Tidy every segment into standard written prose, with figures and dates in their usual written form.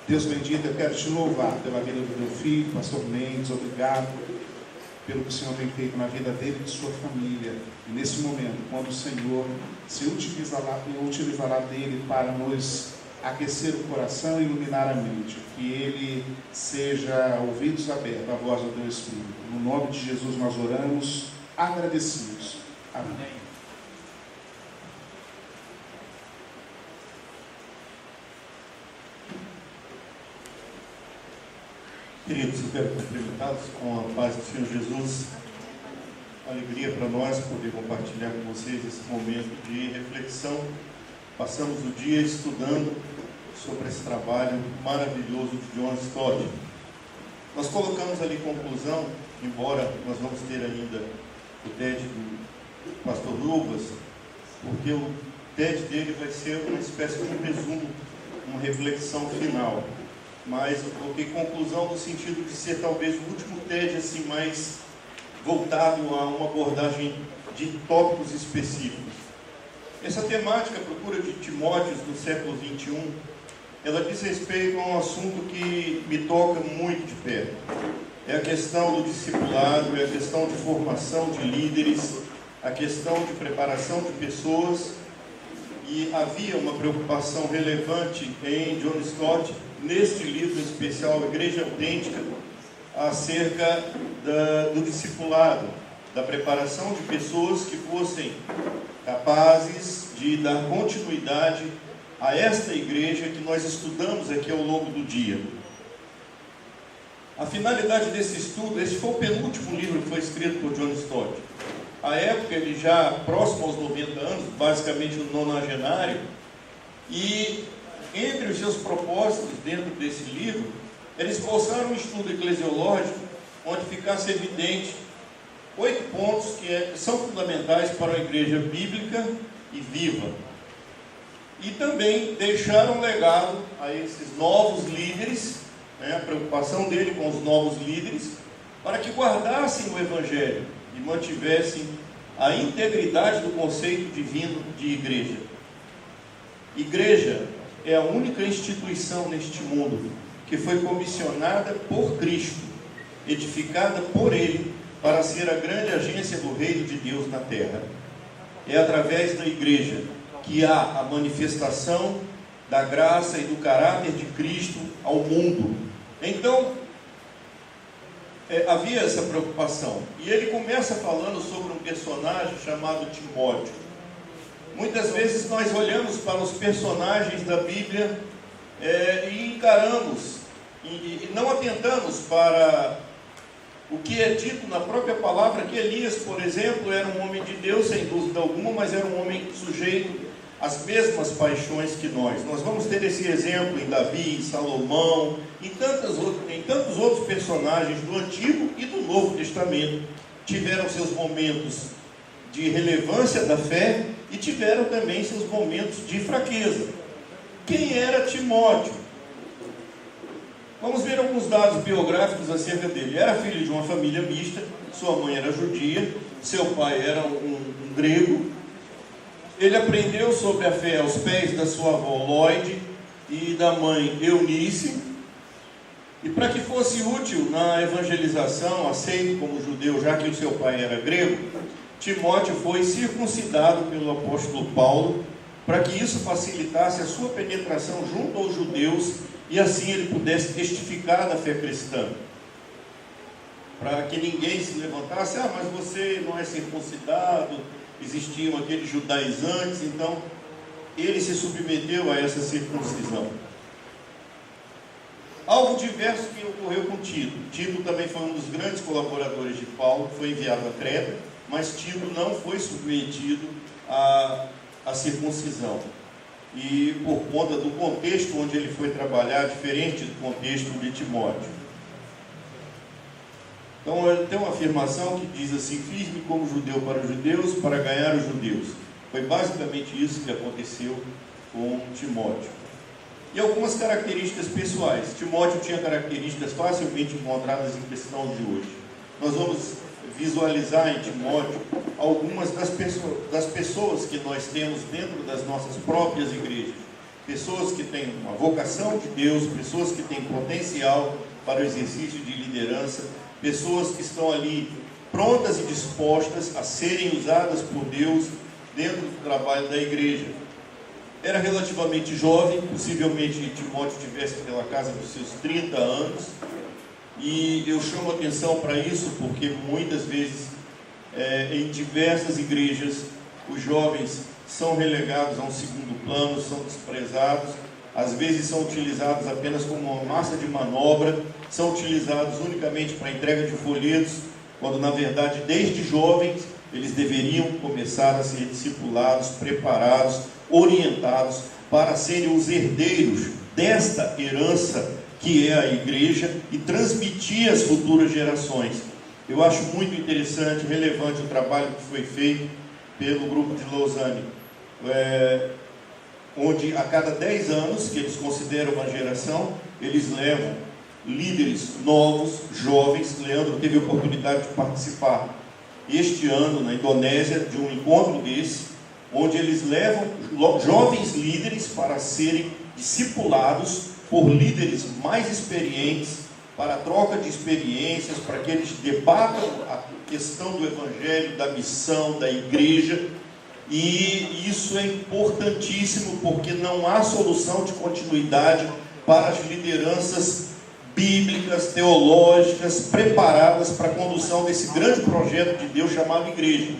Deus bendito, eu quero te louvar pela vida do meu filho, pastor Mendes. Obrigado pelo que o Senhor tem feito na vida dele e de sua família. E nesse momento, quando o Senhor se utilizará dele para nos aquecer o coração e iluminar a mente, que ele seja ouvidos abertos à voz do teu Espírito. No nome de Jesus nós oramos, agradecidos. Amém. Queridos, eu quero cumprimentá-los com a paz do Senhor Jesus. Alegria para nós poder compartilhar com vocês esse momento de reflexão. Passamos o dia estudando sobre esse trabalho maravilhoso de John Stott. Nós colocamos ali conclusão, embora nós vamos ter ainda o TED do pastor Lucas, porque o TED dele vai ser uma espécie de um resumo, uma reflexão final. Mas eu coloquei conclusão no sentido de ser talvez o último TED assim, mais voltado a uma abordagem de tópicos específicos. Essa temática, a procura de Timóteos no século XXI, ela diz respeito a um assunto que me toca muito de perto. É a questão do discipulado, é a questão de formação de líderes, a questão de preparação de pessoas. E havia uma preocupação relevante em John Stott, neste livro especial, Igreja Autêntica, acerca do discipulado, da preparação de pessoas que fossem capazes de dar continuidade a esta igreja que nós estudamos aqui ao longo do dia. A finalidade desse estudo, esse foi o penúltimo livro que foi escrito por John Stott. À época, ele já próximo aos 90 anos, basicamente no nonagenário, e entre os seus propósitos dentro desse livro, eles esboçaram um estudo eclesiológico onde ficasse evidente 8 pontos que são fundamentais para a igreja bíblica e viva. E também deixaram um legado a esses novos líderes, a preocupação dele com os novos líderes, para que guardassem o Evangelho e mantivessem a integridade do conceito divino de igreja. Igreja é a única instituição neste mundo que foi comissionada por Cristo, edificada por Ele, para ser a grande agência do reino de Deus na terra. É através da igreja que há a manifestação da graça e do caráter de Cristo ao mundo. Então, havia essa preocupação. E ele começa falando sobre um personagem chamado Timóteo. Muitas vezes nós olhamos para os personagens da Bíblia e encaramos, e não atentamos para o que é dito na própria palavra, que Elias, por exemplo, era um homem de Deus, sem dúvida alguma, mas era um homem sujeito às mesmas paixões que nós. Nós vamos ter esse exemplo em Davi, em Salomão, em tantos outros personagens do Antigo e do Novo Testamento. Tiveram seus momentos de relevância da fé e tiveram também seus momentos de fraqueza. Quem era Timóteo? Vamos ver alguns dados biográficos acerca dele. Era filho de uma família mista, sua mãe era judia, seu pai era um grego. Ele aprendeu sobre a fé aos pés da sua avó Lloyd e da mãe Eunice. E para que fosse útil na evangelização, aceito como judeu, já que o seu pai era grego, Timóteo foi circuncidado pelo apóstolo Paulo, para que isso facilitasse a sua penetração junto aos judeus e assim ele pudesse testificar da fé cristã. Para que ninguém se levantasse, mas você não é circuncidado, existiam aqueles judaizantes, então ele se submeteu a essa circuncisão. Algo diverso que ocorreu com Tito. Tito também foi um dos grandes colaboradores de Paulo, foi enviado a Creta, mas Tito não foi submetido à circuncisão. E por conta do contexto onde ele foi trabalhar, diferente do contexto de Timóteo. Então tem uma afirmação que diz assim: firme como judeu para os judeus, para ganhar os judeus. Foi basicamente isso que aconteceu com Timóteo. E algumas características pessoais. Timóteo tinha características facilmente encontradas em cristãos de hoje. Nós vamos visualizar em Timóteo algumas das pessoas que nós temos dentro das nossas próprias igrejas, pessoas que têm uma vocação de Deus, pessoas que têm potencial para o exercício de liderança, pessoas que estão ali prontas e dispostas a serem usadas por Deus dentro do trabalho da igreja. Era relativamente jovem, possivelmente Timóteo tivesse pela casa dos seus 30 anos, e eu chamo atenção para isso porque muitas vezes em diversas igrejas os jovens são relegados a um segundo plano, são desprezados, às vezes são utilizados apenas como uma massa de manobra, são utilizados unicamente para a entrega de folhetos, quando na verdade desde jovens eles deveriam começar a ser discipulados, preparados, orientados para serem os herdeiros desta herança que é a igreja e transmitir às futuras gerações. Eu acho muito interessante, relevante o trabalho que foi feito pelo grupo de Lausanne, onde a cada 10 anos, que eles consideram uma geração, eles levam líderes novos, jovens. Leandro teve a oportunidade de participar este ano na Indonésia de um encontro desse, onde eles levam jovens líderes para serem discipulados por líderes mais experientes, para a troca de experiências, para que eles debatam a questão do evangelho, da missão, da igreja. E isso é importantíssimo, porque não há solução de continuidade para as lideranças bíblicas, teológicas, preparadas para a condução desse grande projeto de Deus chamado igreja.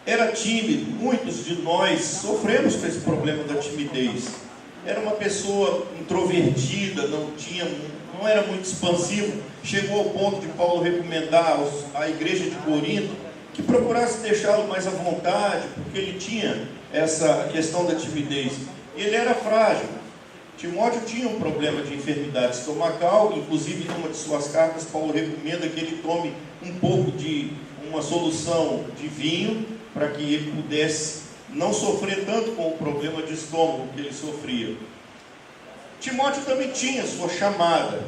Era tímido, muitos de nós sofremos com esse problema da timidez. Era uma pessoa introvertida, não era muito expansivo. Chegou ao ponto de Paulo recomendar à igreja de Corinto que procurasse deixá-lo mais à vontade, porque ele tinha essa questão da timidez. Ele era frágil. Timóteo tinha um problema de enfermidade estomacal, inclusive em uma de suas cartas, Paulo recomenda que ele tome um pouco de uma solução de vinho, para que ele pudesse não sofrer tanto com o problema de estômago que ele sofria. Timóteo também tinha sua chamada.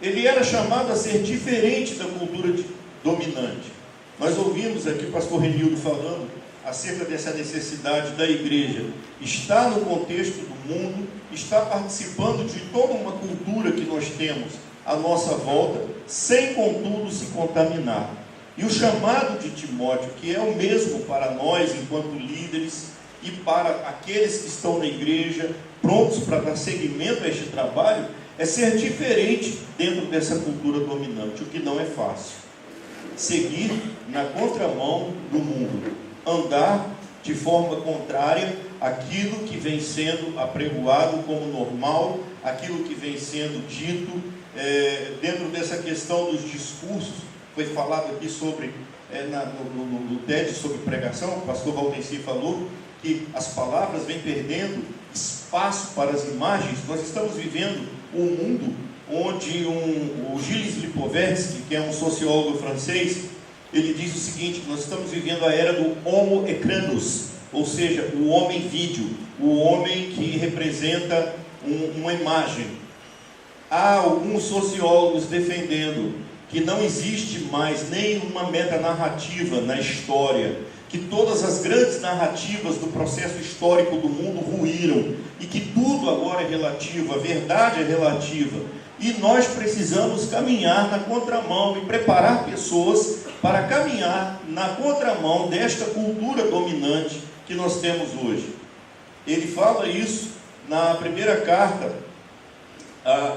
Ele era chamado a ser diferente da cultura dominante. Nós ouvimos aqui o pastor Renildo falando acerca dessa necessidade da igreja estar no contexto do mundo, estar participando de toda uma cultura que nós temos à nossa volta, sem contudo se contaminar. E o chamado de Timóteo, que é o mesmo para nós enquanto líderes e para aqueles que estão na igreja, prontos para dar seguimento a este trabalho, é ser diferente dentro dessa cultura dominante, o que não é fácil. Seguir na contramão do mundo, andar de forma contrária àquilo que vem sendo apregoado como normal, aquilo que vem sendo dito dentro dessa questão dos discursos. Foi falado aqui sobre, no TED sobre pregação, o pastor Valdeci falou que as palavras vêm perdendo espaço para as imagens. Nós estamos vivendo um mundo onde o Gilles Lipovetsky, que é um sociólogo francês, ele diz o seguinte: nós estamos vivendo a era do homo ecranus, ou seja, o homem vídeo, o homem que representa uma imagem. Há alguns sociólogos defendendo que não existe mais nenhuma metanarrativa na história, que todas as grandes narrativas do processo histórico do mundo ruíram, e que tudo agora é relativo, a verdade é relativa, e nós precisamos caminhar na contramão e preparar pessoas para caminhar na contramão desta cultura dominante que nós temos hoje. Ele fala isso na primeira carta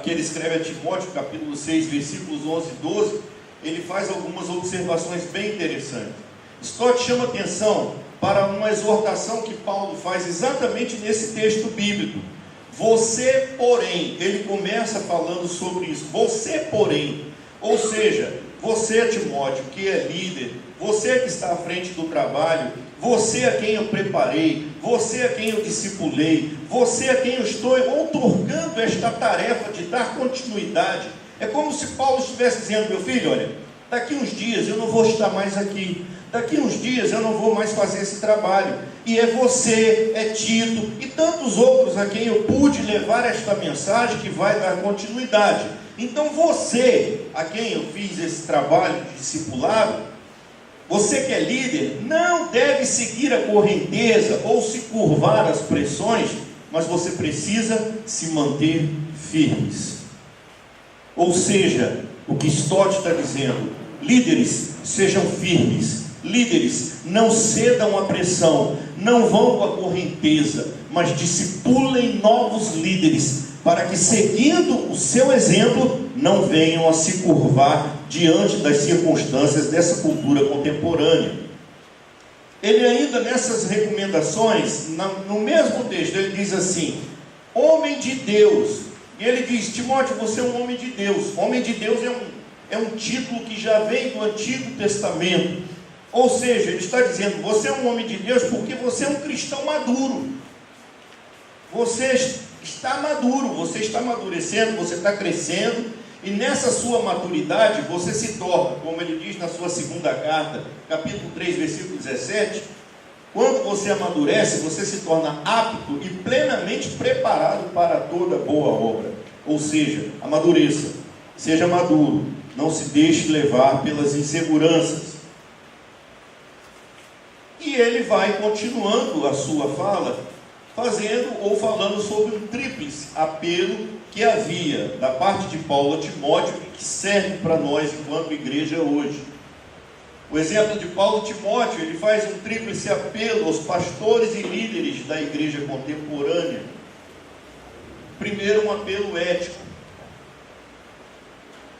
que ele escreve a Timóteo, capítulo 6, versículos 11 e 12, ele faz algumas observações bem interessantes. Stott chama atenção para uma exortação que Paulo faz exatamente nesse texto bíblico. Você, porém, ele começa falando sobre isso. Você, porém, ou seja, você, Timóteo, que é líder, você que está à frente do trabalho, você a quem eu preparei, você a quem eu discipulei, você a quem eu estou outorgando esta tarefa de dar continuidade. É como se Paulo estivesse dizendo: meu filho, olha, daqui uns dias eu não vou estar mais aqui, daqui uns dias eu não vou mais fazer esse trabalho, e é você, é Tito e tantos outros a quem eu pude levar esta mensagem que vai dar continuidade. Então você, a quem eu fiz esse trabalho de discipulado, Você que é líder, não deve seguir a correnteza ou se curvar às pressões, mas você precisa se manter firmes. Ou seja, o que Stott está dizendo: líderes, sejam firmes. Líderes, não cedam à pressão, não vão com a correnteza, mas discipulem novos líderes, para que, seguindo o seu exemplo, não venham a se curvar diante das circunstâncias dessa cultura contemporânea. Ele ainda, nessas recomendações, no mesmo texto, ele diz assim: homem de Deus. E ele diz: Timóteo, você é um homem de Deus. Homem de Deus é um título que já vem do Antigo Testamento. Ou seja, ele está dizendo: você é um homem de Deus porque você é um cristão maduro. Você está maduro, você está amadurecendo, você está crescendo, e nessa sua maturidade você se torna, como ele diz na sua segunda carta, capítulo 3, versículo 17, quando você amadurece, você se torna apto e plenamente preparado para toda boa obra. Ou seja, amadureça, seja maduro, não se deixe levar pelas inseguranças. E ele vai continuando a sua fala, falando sobre um tríplice apelo que havia da parte de Paulo a Timóteo e que serve para nós enquanto igreja hoje. O exemplo de Paulo a Timóteo, ele faz um tríplice apelo aos pastores e líderes da igreja contemporânea. Primeiro, um apelo ético,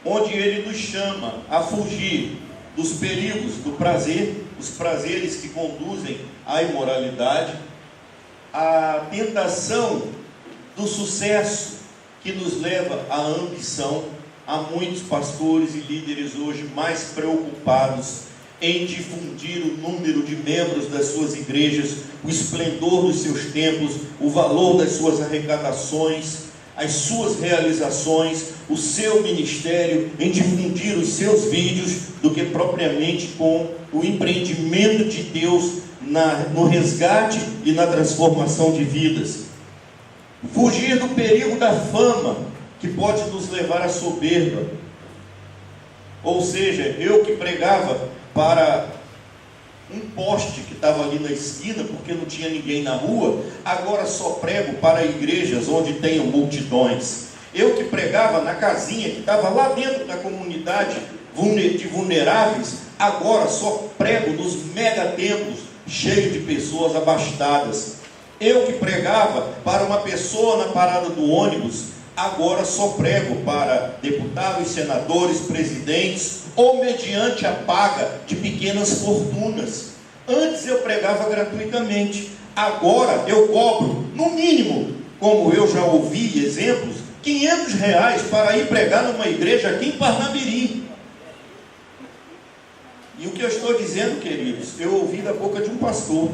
onde ele nos chama a fugir dos perigos do prazer, os prazeres que conduzem à imoralidade, a tentação do sucesso que nos leva à ambição. Há muitos pastores e líderes hoje mais preocupados em difundir o número de membros das suas igrejas, o esplendor dos seus templos, o valor das suas arrecadações, as suas realizações, o seu ministério, em difundir os seus vídeos, do que propriamente com o empreendimento de Deus no resgate e na transformação de vidas. Fugir do perigo da fama, que pode nos levar à soberba. Ou seja, eu que pregava para um poste que estava ali na esquina, porque não tinha ninguém na rua, agora só prego para igrejas onde tenham multidões. Eu que pregava na casinha que estava lá dentro da comunidade de vulneráveis, agora só prego nos megatemplos cheios de pessoas abastadas. Eu que pregava para uma pessoa na parada do ônibus, agora só prego para deputados, senadores, presidentes, ou mediante a paga de pequenas fortunas. Antes eu pregava gratuitamente, agora eu cobro, no mínimo, como eu já ouvi exemplos, R$500 para ir pregar numa igreja aqui em Parnamirim. E o que eu estou dizendo, queridos, eu ouvi da boca de um pastor,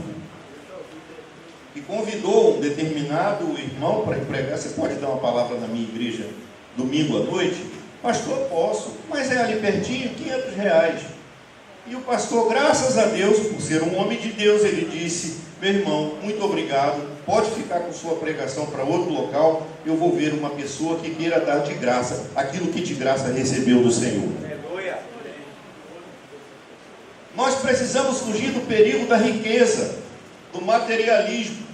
que convidou um determinado irmão para ir pregar. Você pode dar uma palavra na minha igreja domingo à noite? Pastor, posso, mas é ali pertinho, R$500. E o pastor, graças a Deus, por ser um homem de Deus, ele disse: meu irmão, muito obrigado, pode ficar com sua pregação para outro local, eu vou ver uma pessoa que queira dar de graça aquilo que de graça recebeu do Senhor. Nós precisamos fugir do perigo da riqueza, do materialismo.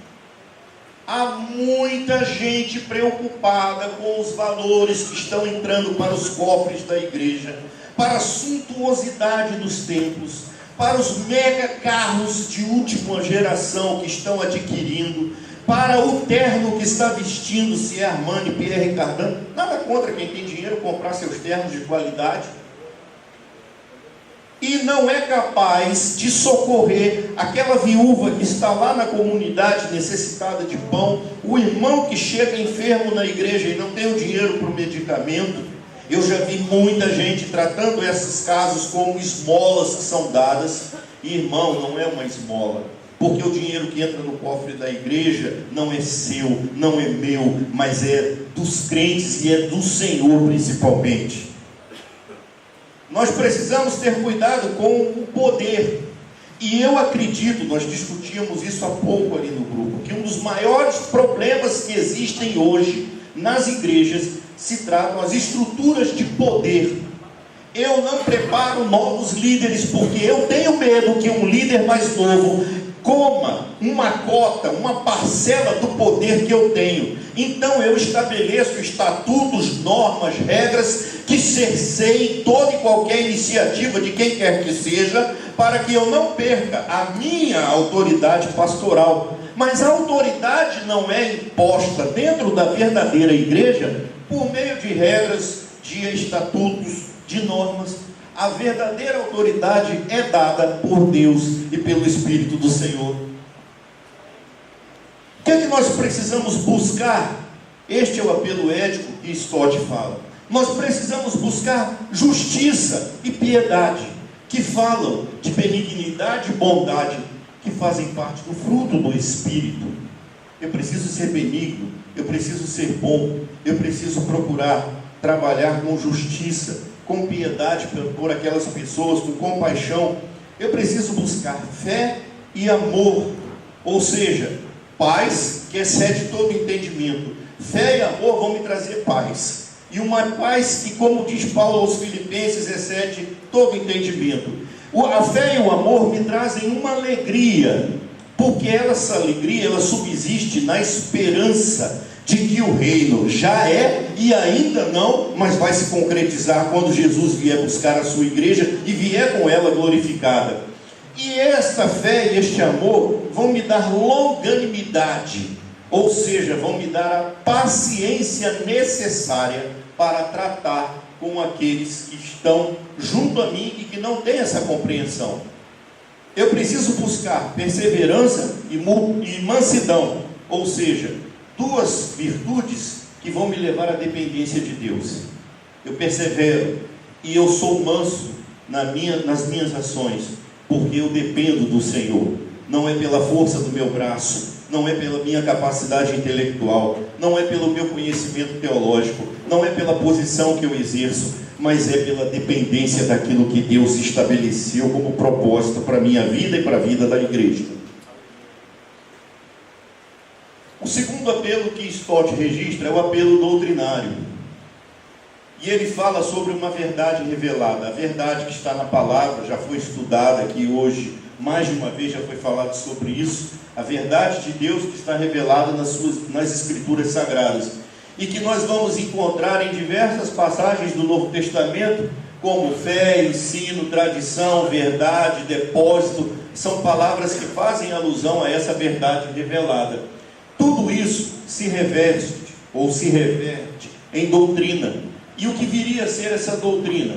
Há muita gente preocupada com os valores que estão entrando para os cofres da igreja, para a suntuosidade dos templos, para os mega carros de última geração que estão adquirindo, para o terno que está vestindo, se é Armani, Pierre Cardin. Nada contra quem tem dinheiro comprar seus ternos de qualidade. E não é capaz de socorrer aquela viúva que está lá na comunidade necessitada de pão, o irmão que chega enfermo na igreja e não tem o dinheiro para o medicamento. Eu já vi muita gente tratando esses casos como esmolas que são dadas. E, irmão, não é uma esmola, porque o dinheiro que entra no cofre da igreja não é seu, não é meu, mas é dos crentes e é do Senhor principalmente. Nós precisamos ter cuidado com o poder. E eu acredito, nós discutimos isso há pouco ali no grupo, que um dos maiores problemas que existem hoje nas igrejas se tratam as estruturas de poder. Eu não preparo novos líderes, porque eu tenho medo que um líder mais novo coma uma cota, uma parcela do poder que eu tenho. Então eu estabeleço estatutos, normas, regras que cerceiem toda e qualquer iniciativa de quem quer que seja, para que eu não perca a minha autoridade pastoral. Mas a autoridade não é imposta dentro da verdadeira igreja por meio de regras, de estatutos, de normas. A verdadeira autoridade é dada por Deus e pelo Espírito do Senhor. O que é que nós precisamos buscar? Este é o apelo ético que Stott fala. Nós precisamos buscar justiça e piedade, que falam de benignidade e bondade, que fazem parte do fruto do Espírito. Eu preciso ser benigno, eu preciso ser bom, eu preciso procurar trabalhar com justiça, com piedade por aquelas pessoas, com compaixão. Eu preciso buscar fé e amor, ou seja, paz que excede todo entendimento. Fé e amor vão me trazer paz, e uma paz que, como diz Paulo aos Filipenses, excede todo entendimento. A fé e o amor me trazem uma alegria, porque essa alegria, ela subsiste na esperança de que o reino já é e ainda não, mas vai se concretizar quando Jesus vier buscar a sua igreja e vier com ela glorificada. E esta fé e este amor vão me dar longanimidade, ou seja, vão me dar a paciência necessária para tratar com aqueles que estão junto a mim e que não têm essa compreensão. Eu preciso buscar perseverança e mansidão, ou seja, duas virtudes que vão me levar à dependência de Deus. Eu persevero e eu sou manso nas minhas ações, porque eu dependo do Senhor. Não é pela força do meu braço, não é pela minha capacidade intelectual, não é pelo meu conhecimento teológico, não é pela posição que eu exerço, mas é pela dependência daquilo que Deus estabeleceu como propósito para a minha vida e para a vida da igreja. O segundo apelo que Stott registra é o apelo doutrinário. E ele fala sobre uma verdade revelada. A verdade que está na palavra, já foi estudada aqui hoje, mais de uma vez já foi falado sobre isso. A verdade de Deus que está revelada nas Escrituras Sagradas. E que nós vamos encontrar em diversas passagens do Novo Testamento, como fé, ensino, tradição, verdade, depósito. São palavras que fazem alusão a essa verdade revelada. Tudo isso se reveste ou se reverte em doutrina. E o que viria a ser essa doutrina?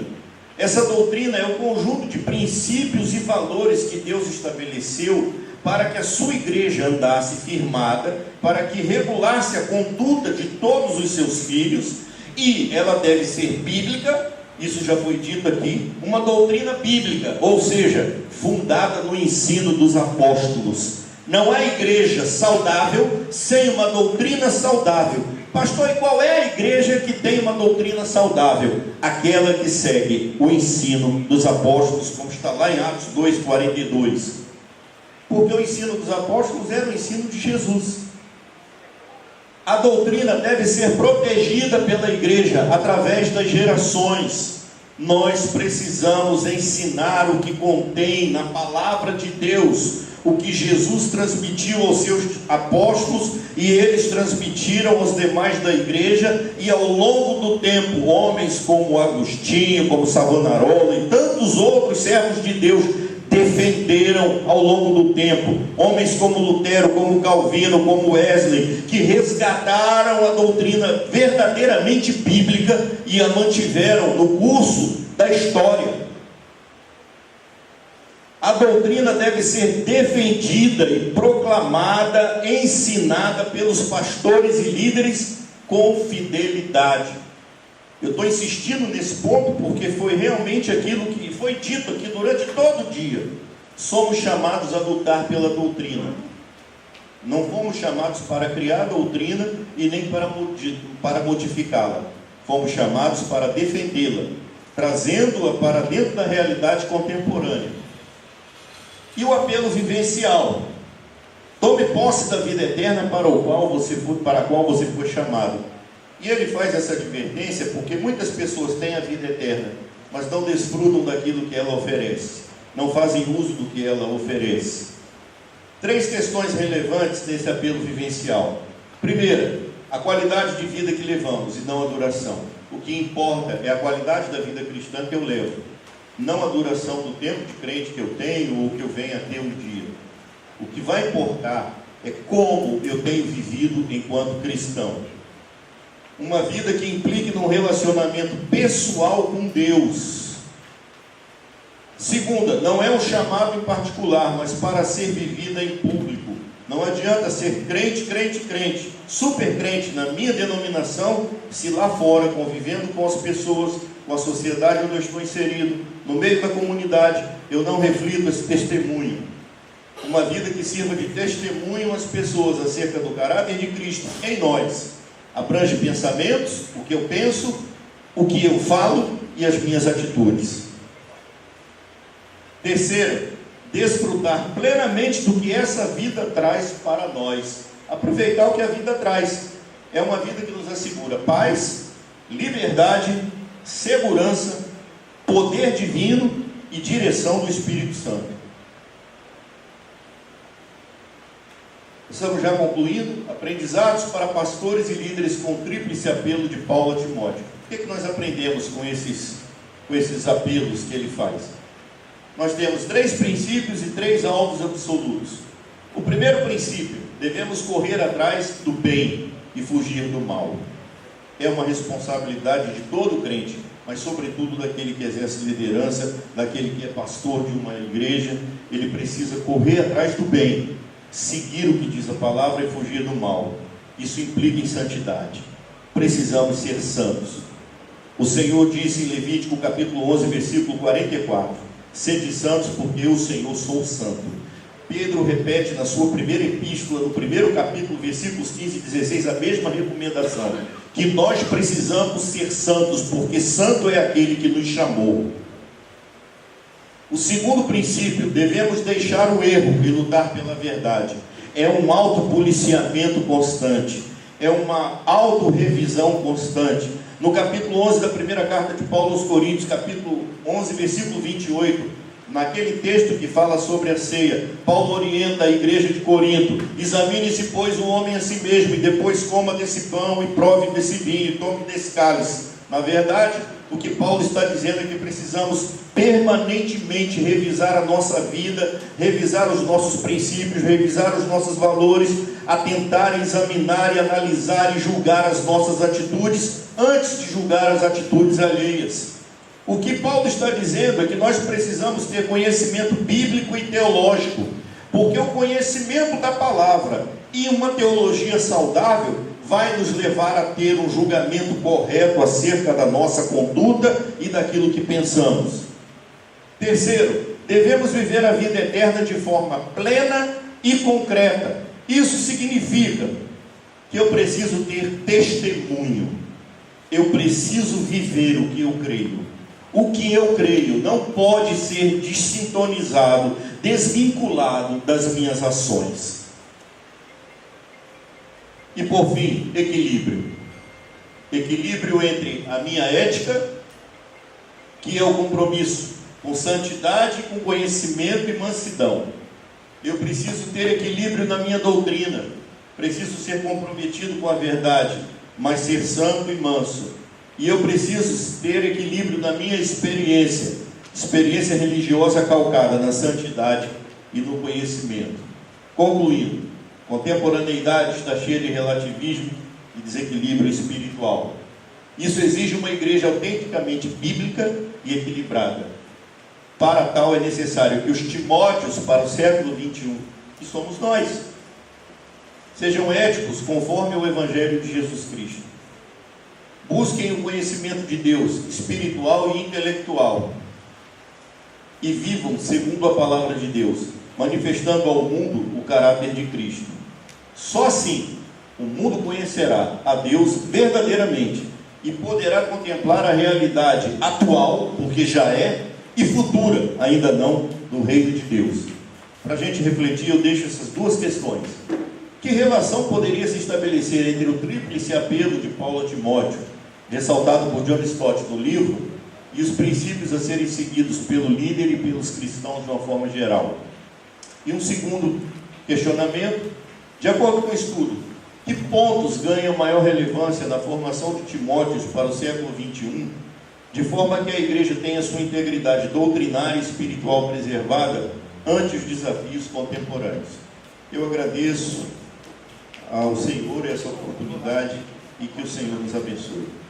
Essa doutrina é o conjunto de princípios e valores que Deus estabeleceu para que a sua igreja andasse firmada, para que regulasse a conduta de todos os seus filhos, e ela deve ser bíblica, isso já foi dito aqui, uma doutrina bíblica, ou seja, fundada no ensino dos apóstolos. Não há igreja saudável sem uma doutrina saudável. Pastor, e qual é a igreja que tem uma doutrina saudável? Aquela que segue o ensino dos apóstolos, como está lá em Atos 2:42. Porque o ensino dos apóstolos era o ensino de Jesus. A doutrina deve ser protegida pela igreja através das gerações. Nós precisamos ensinar o que contém na palavra de Deus, o que Jesus transmitiu aos seus apóstolos e eles transmitiram aos demais da igreja, e ao longo do tempo, homens como Agostinho, como Savonarola e tantos outros servos de Deus defenderam ao longo do tempo, homens como Lutero, como Calvino, como Wesley, que resgataram a doutrina verdadeiramente bíblica e a mantiveram no curso da história. A doutrina deve ser defendida e proclamada, ensinada pelos pastores e líderes com fidelidade. Eu estou insistindo nesse ponto porque foi realmente aquilo que foi dito aqui durante todo o dia. Somos chamados a lutar pela doutrina. Não fomos chamados para criar doutrina e nem para modificá-la. Fomos chamados para defendê-la, trazendo-a para dentro da realidade contemporânea. E o apelo vivencial: tome posse da vida eterna para a qual você foi chamado. E ele faz essa advertência porque muitas pessoas têm a vida eterna mas não desfrutam daquilo que ela oferece, não fazem uso do que ela oferece. 3 questões relevantes nesse apelo vivencial. Primeira, a qualidade de vida que levamos e não a duração. O que importa é a qualidade da vida cristã que eu levo, não a duração do tempo de crente que eu tenho ou que eu venha a ter um dia. O que vai importar é como eu tenho vivido enquanto cristão. Uma vida que implique num relacionamento pessoal com Deus. Segunda, não é um chamado em particular, mas para ser vivida em público. Não adianta ser crente, super crente na minha denominação, se lá fora, convivendo com as pessoas, com a sociedade onde eu estou inserido, no meio da comunidade, eu não reflito esse testemunho. Uma vida que sirva de testemunho às pessoas acerca do caráter de Cristo em nós. Abrange pensamentos, o que eu penso, o que eu falo e as minhas atitudes. Terceiro, desfrutar plenamente do que essa vida traz para nós. Aproveitar o que a vida traz. É uma vida que nos assegura paz, liberdade, segurança, poder divino e direção do Espírito Santo. Estamos já concluindo. Aprendizados para pastores e líderes com o tríplice apelo de Paulo a Timóteo. O que nós aprendemos com esses apelos que ele faz? Nós temos 3 princípios e 3 alvos absolutos. O primeiro princípio: devemos correr atrás do bem e fugir do mal. É uma responsabilidade de todo crente, mas sobretudo daquele que exerce liderança, daquele que é pastor de uma igreja. Ele precisa correr atrás do bem, seguir o que diz a palavra e fugir do mal. Isso implica em santidade. Precisamos ser santos. O Senhor disse em Levítico capítulo 11, versículo 44: sede santos, porque eu, o Senhor, sou santo. Pedro repete na sua primeira epístola, no primeiro capítulo, versículos 15 e 16, a mesma recomendação, que nós precisamos ser santos, porque santo é aquele que nos chamou. O segundo princípio: devemos deixar o erro e lutar pela verdade. É um autopoliciamento constante, é uma autorrevisão constante. No capítulo 11 da primeira carta de Paulo aos Coríntios, capítulo 11, versículo 28, naquele texto que fala sobre a ceia, Paulo orienta a igreja de Corinto: examine-se, pois, o homem a si mesmo, e depois coma desse pão e prove desse vinho, e tome desse cálice. Na verdade, o que Paulo está dizendo é que precisamos permanentemente revisar a nossa vida, revisar os nossos princípios, revisar os nossos valores, atentar, examinar e analisar e julgar as nossas atitudes antes de julgar as atitudes alheias. O que Paulo está dizendo é que nós precisamos ter conhecimento bíblico e teológico, porque o conhecimento da palavra e uma teologia saudável vai nos levar a ter um julgamento correto acerca da nossa conduta e daquilo que pensamos. Terceiro, devemos viver a vida eterna de forma plena e concreta. Isso significa que eu preciso ter testemunho, eu preciso viver o que eu creio. O que eu creio não pode ser desintonizado, desvinculado das minhas ações. E por fim, equilíbrio. Equilíbrio entre a minha ética, que é o compromisso com santidade, com conhecimento e mansidão. Eu preciso ter equilíbrio na minha doutrina, preciso ser comprometido com a verdade, mas ser santo e manso. E eu preciso ter equilíbrio na minha experiência religiosa calcada na santidade e no conhecimento. Concluindo, contemporaneidade está cheia de relativismo e desequilíbrio espiritual. Isso exige uma igreja autenticamente bíblica e equilibrada. Para tal é necessário que os Timóteos para o século 21, que somos nós, sejam éticos conforme o Evangelho de Jesus Cristo. Busquem o conhecimento de Deus, espiritual e intelectual, e vivam segundo a palavra de Deus, manifestando ao mundo o caráter de Cristo. Só assim o mundo conhecerá a Deus verdadeiramente e poderá contemplar a realidade atual, porque já é, e futura, ainda não, do reino de Deus. Para a gente refletir, eu deixo essas 2 questões. Que relação poderia se estabelecer entre o tríplice apelo de Paulo a Timóteo, ressaltado por John Stott no livro, e os princípios a serem seguidos pelo líder e pelos cristãos de uma forma geral. E um segundo questionamento: de acordo com o estudo, que pontos ganham maior relevância na formação de Timóteos para o século XXI, de forma que a igreja tenha sua integridade doutrinária e espiritual preservada ante os desafios contemporâneos? Eu agradeço ao Senhor essa oportunidade e que o Senhor nos abençoe.